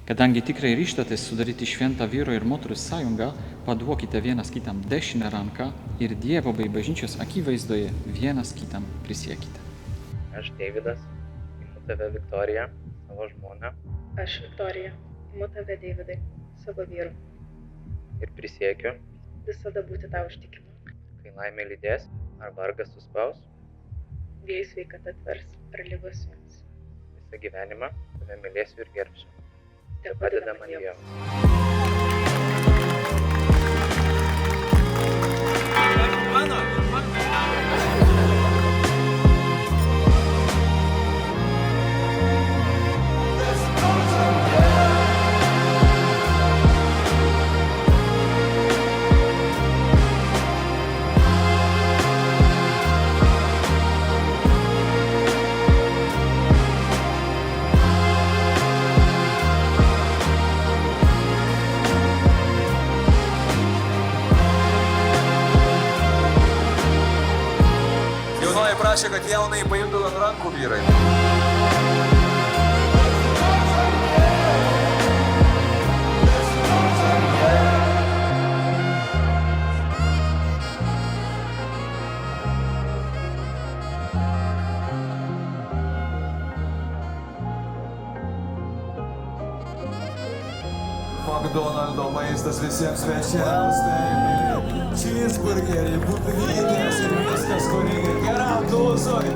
Kadangi tikrai ryžtatės sudaryti šventą vyro ir moteros sąjungą, paduokite vienas kitam dešinę ranką ir Dievo bei bažnyčios akivaizdoje vienas kitam prisiekite. Aš, Deividas, imu tave, Viktorija, savo žmoną, Aš, Viktorija, imu tave, Deividai, savo vyru, ir prisiekiu, visada būti tau ištikima. kai laimė lydės ar vargas suspaus, Jei sveikata atvers ar lygos jums. visą gyvenimą tave mylėsiu ir gerbsiu. Te Padeda man Dievas. Jaunoji prašė, kad jaunai paimtų ant rankų vyrai. McDonald's maistas visiems svečiams, tai cheeseburgeriai, būtų vynės ir viskas, ko reikia geram dūzui.